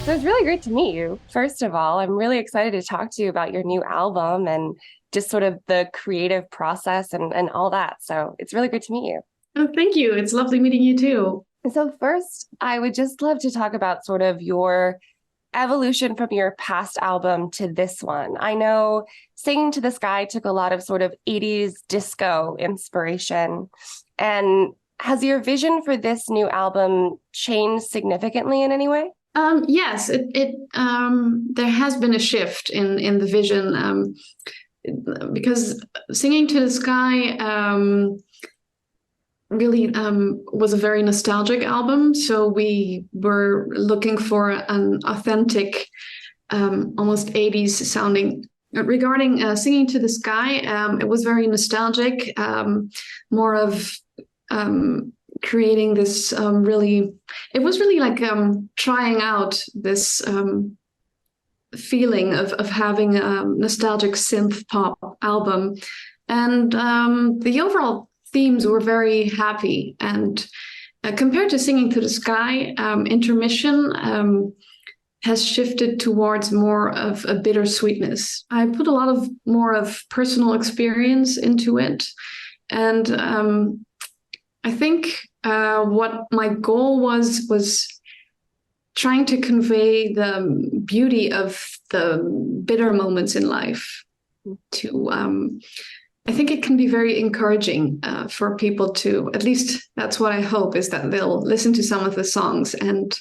So it's really great to meet you. First of all, I'm really excited to talk to you about your new album and just sort of the creative process and all that. So it's really great to meet you. Oh, thank you. It's lovely meeting you too. And so first, I would just love to talk about sort of your evolution from your past album to this one. I know Singing to the Sky took a lot of sort of 80s disco inspiration. And has your vision for this new album changed significantly in any way? Yes, it there has been a shift in the vision because Singing to the Sky really was a very nostalgic album. So we were looking for an authentic, almost 80s sounding. Regarding Singing to the Sky, it was very nostalgic, more of creating this really, it was really like trying out this feeling of having a nostalgic synth pop album. And the overall themes were very happy. And compared to Singing to the Sky, Intermission has shifted towards more of a bittersweetness. I put a lot of more of personal experience into it. And I think what my goal was trying to convey the beauty of the bitter moments in life to I think it can be very encouraging for people to, at least that's what I hope, is that they'll listen to some of the songs and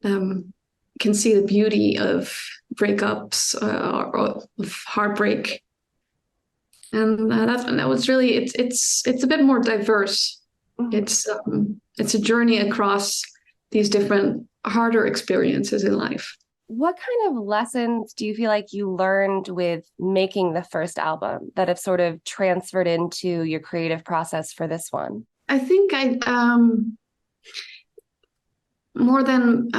can see the beauty of breakups or of heartbreak. And that was really, it's a bit more diverse. It's a journey across these different harder experiences in life. What kind of lessons do you feel like you learned with making the first album that have sort of transferred into your creative process for this one? I think I more than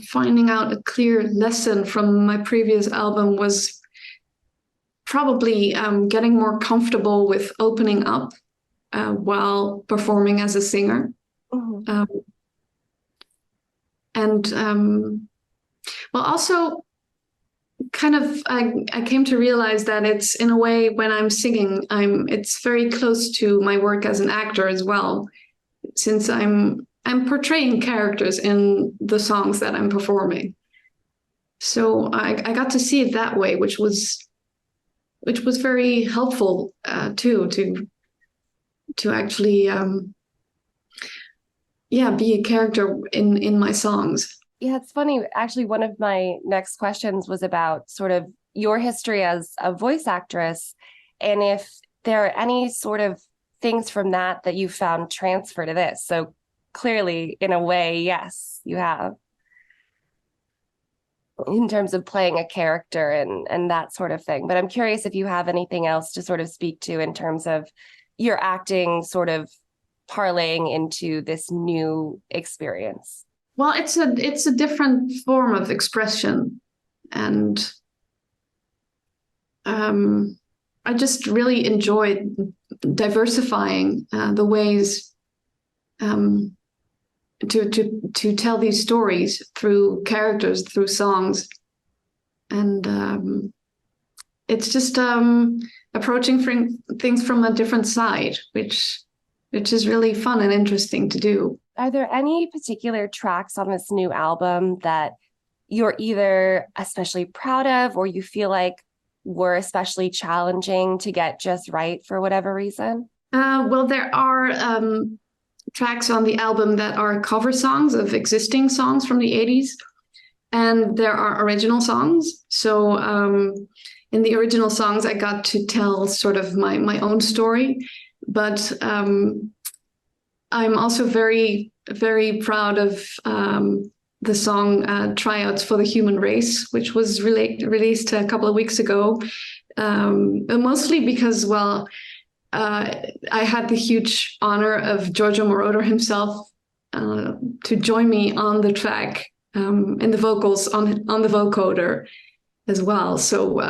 finding out a clear lesson from my previous album was probably getting more comfortable with opening up while performing as a singer. Mm-hmm. Well, also kind of I came to realize that it's, in a way, when I'm singing, it's very close to my work as an actor as well, since I'm portraying characters in the songs that I'm performing. So I got to see it that way, which was very helpful too, to actually be a character in my songs. Yeah, it's funny. Actually, one of my next questions was about sort of your history as a voice actress, and if there are any sort of things from that you found transfer to this. So clearly, in a way, yes, you have, in terms of playing a character and that sort of thing. But I'm curious if you have anything else to sort of speak to in terms of your acting sort of parlaying into this new experience. Well, it's a different form of expression, and I just really enjoyed diversifying the ways to tell these stories through characters, through songs, and it's just approaching things from a different side, which is really fun and interesting to do. Are there any particular tracks on this new album that you're either especially proud of or you feel like were especially challenging to get just right for whatever reason? Well, there are tracks on the album that are cover songs of existing songs from the 80s, and there are original songs. So in the original songs, I got to tell sort of my own story, but I'm also very, very proud of the song Tryouts for the Human Race, which was released a couple of weeks ago, mostly because, well, I had the huge honor of Giorgio Moroder himself to join me on the track in the vocals on the vocoder as well. So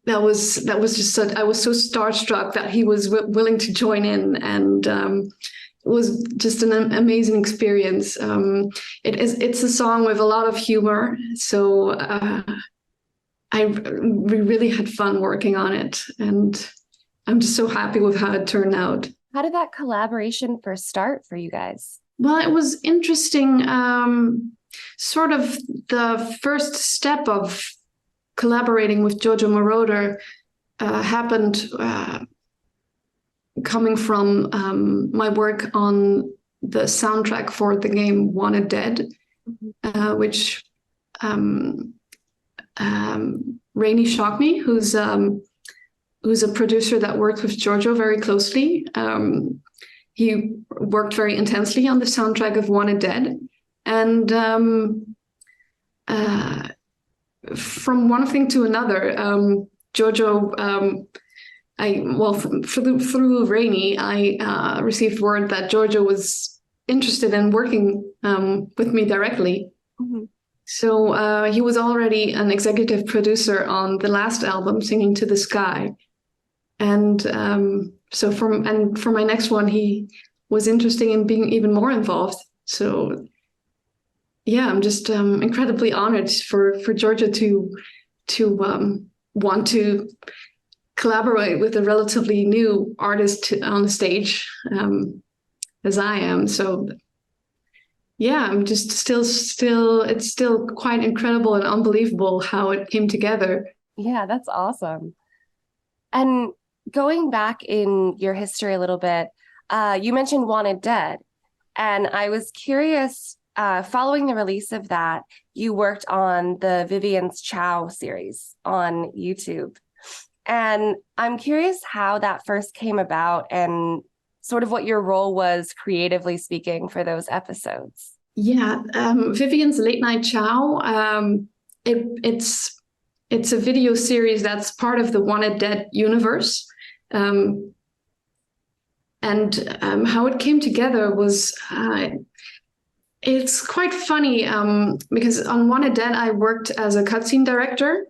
that was just I was so starstruck that he was willing to join in, and was just an amazing experience. It's a song with a lot of humor, so we really had fun working on it, and I'm just so happy with how it turned out. How did that collaboration first start for you guys? Well, it was interesting. Sort of the first step of collaborating with Jojo Moroder happened coming from my work on the soundtrack for the game Wanted Dead, which Rainy Shockme, who's a producer that works with Jojo very closely. He worked very intensely on the soundtrack of Wanted Dead. And from one thing to another, Jojo, through Rainy, I received word that Jojo was interested in working with me directly. Mm-hmm. So he was already an executive producer on the last album, Singing to the Sky. And so for my next one, he was interested in being even more involved. So yeah, I'm just incredibly honored for Georgia to want to collaborate with a relatively new artist on the stage, as I am. So yeah, I'm just still it's still quite incredible and unbelievable how it came together. Yeah, that's awesome. And going back in your history a little bit, you mentioned Wanted Dead, and I was curious, following the release of that, you worked on the Vivians Chow series on YouTube. And I'm curious how that first came about and sort of what your role was creatively speaking for those episodes. Yeah, Vivian's Late Night Chow, it's a video series that's part of the Wanted Dead universe. And how it came together was, it's quite funny because on Wanted Dead, I worked as a cutscene director.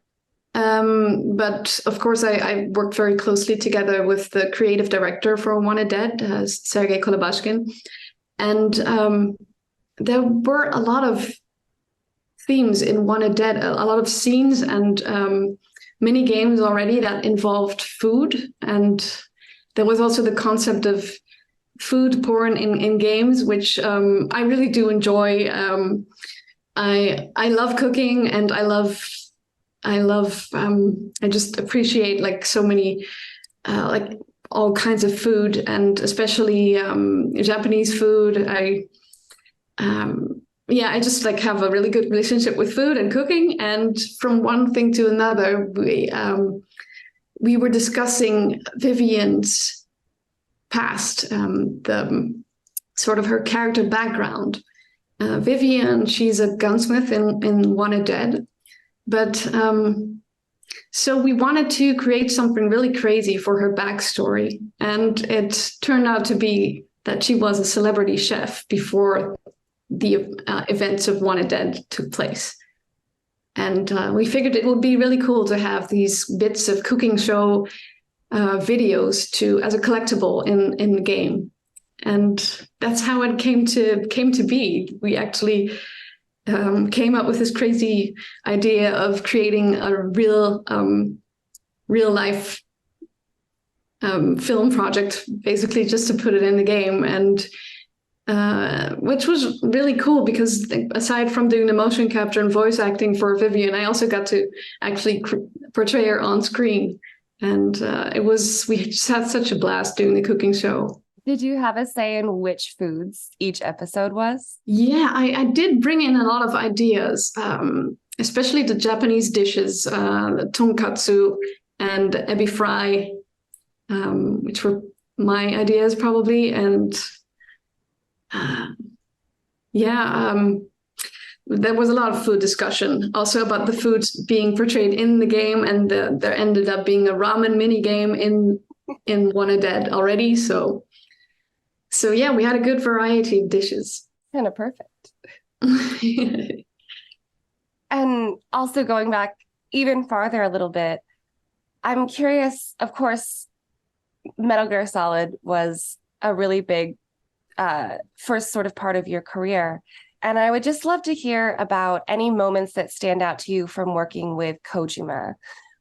But of course, I worked very closely together with the creative director for Wanted Dead, Sergei Kolobashkin. And there were a lot of themes in Wanted Dead, a lot of scenes and mini games already that involved food. And there was also the concept of food porn in games, which I really do enjoy. I love cooking, and I just appreciate like so many like all kinds of food, and especially Japanese food. I just like have a really good relationship with food and cooking. And from one thing to another, we were discussing Vivian's past, the sort of her character background. Vivian, she's a gunsmith in Wanted Dead. But so we wanted to create something really crazy for her backstory. And it turned out to be that she was a celebrity chef before the events of Wanted Dead took place. And we figured it would be really cool to have these bits of cooking show videos as a collectible in the game. And that's how it came to be. We actually came up with this crazy idea of creating a real life film project, basically just to put it in the game, and which was really cool because aside from doing the motion capture and voice acting for Vivian, I also got to actually portray her on screen, and we just had such a blast doing the cooking show. Did you have a say in which foods each episode was? Yeah, I did bring in a lot of ideas, especially the Japanese dishes, the tonkatsu and ebi fry, which were my ideas probably. And there was a lot of food discussion also about the foods being portrayed in the game, and there ended up being a ramen mini game in Wanted Dead already. So yeah, we had a good variety of dishes. Kind of perfect. And also going back even farther a little bit, I'm curious, of course, Metal Gear Solid was a really big first sort of part of your career. And I would just love to hear about any moments that stand out to you from working with Kojima,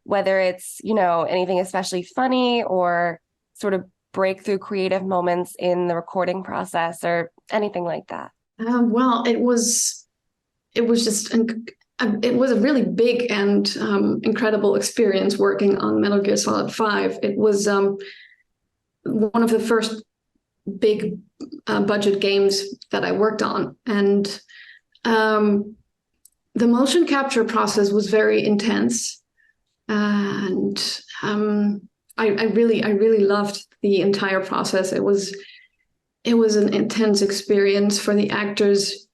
whether it's, anything especially funny or sort of breakthrough creative moments in the recording process or anything like that. Well, it was just it was a really big and incredible experience working on Metal Gear Solid 5. It was one of the first big budget games that I worked on, and the motion capture process was very intense, and I really loved the entire process. It was an intense experience for the actors,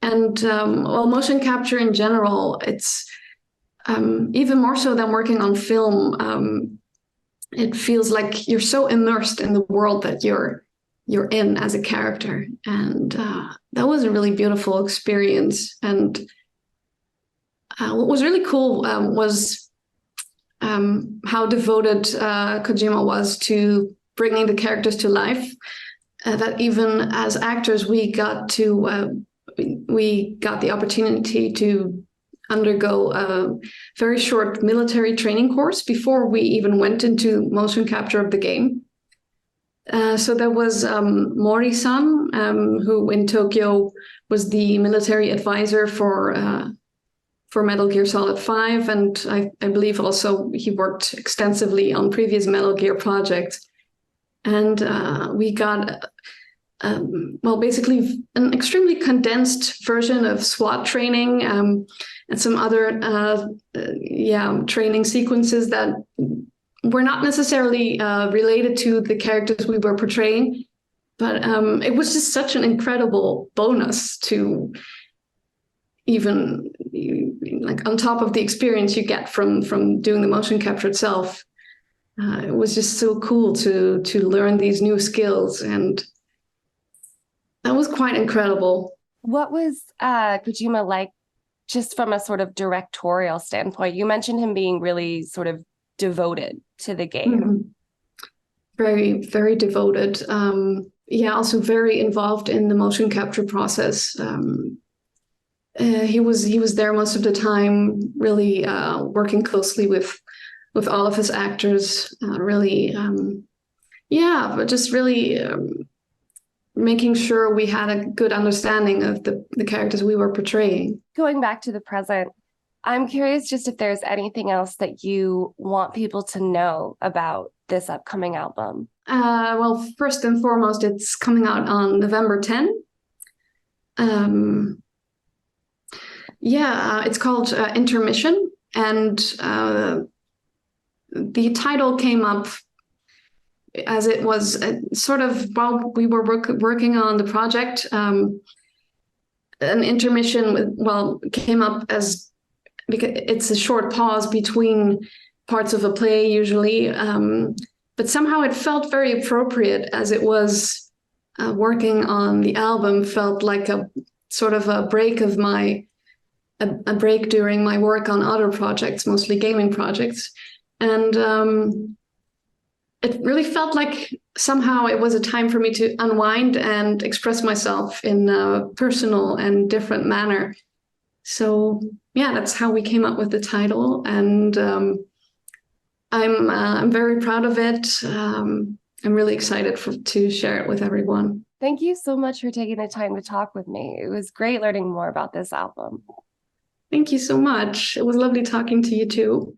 and motion capture in general, it's even more so than working on film. It feels like you're so immersed in the world that you're in as a character, and that was a really beautiful experience. And what was really cool was how devoted Kojima was to bringing the characters to life. That even as actors, we got the opportunity to undergo a very short military training course before we even went into motion capture of the game. So there was Mori-san, who in Tokyo was the military advisor for Metal Gear Solid 5, and I believe also he worked extensively on previous Metal Gear projects. And we got, basically an extremely condensed version of SWAT training and some other, training sequences that were not necessarily related to the characters we were portraying. But it was just such an incredible bonus to even, like, on top of the experience you get from doing the motion capture itself. It was just so cool to learn these new skills, and that was quite incredible. What was Kojima like, just from a sort of directorial standpoint? You mentioned him being really sort of devoted to the game. Mm-hmm. Very, very devoted. Also very involved in the motion capture process. He was there most of the time, really working closely with all of his actors, but just really making sure we had a good understanding of the characters we were portraying. Going back to the present, I'm curious just if there's anything else that you want people to know about this upcoming album. First and foremost, it's coming out on November 10. It's called Intermission, and the title came up as it was sort of while we were working on the project. An intermission came up as, because it's a short pause between parts of a play usually, but somehow it felt very appropriate, as it was working on the album felt like a sort of a break of a break during my work on other projects, mostly gaming projects. And it really felt like somehow it was a time for me to unwind and express myself in a personal and different manner. So that's how we came up with the title, and I'm very proud of it. I'm really excited to share it with everyone. Thank you so much for taking the time to talk with me. It was great learning more about this album. Thank you so much. It was lovely talking to you too.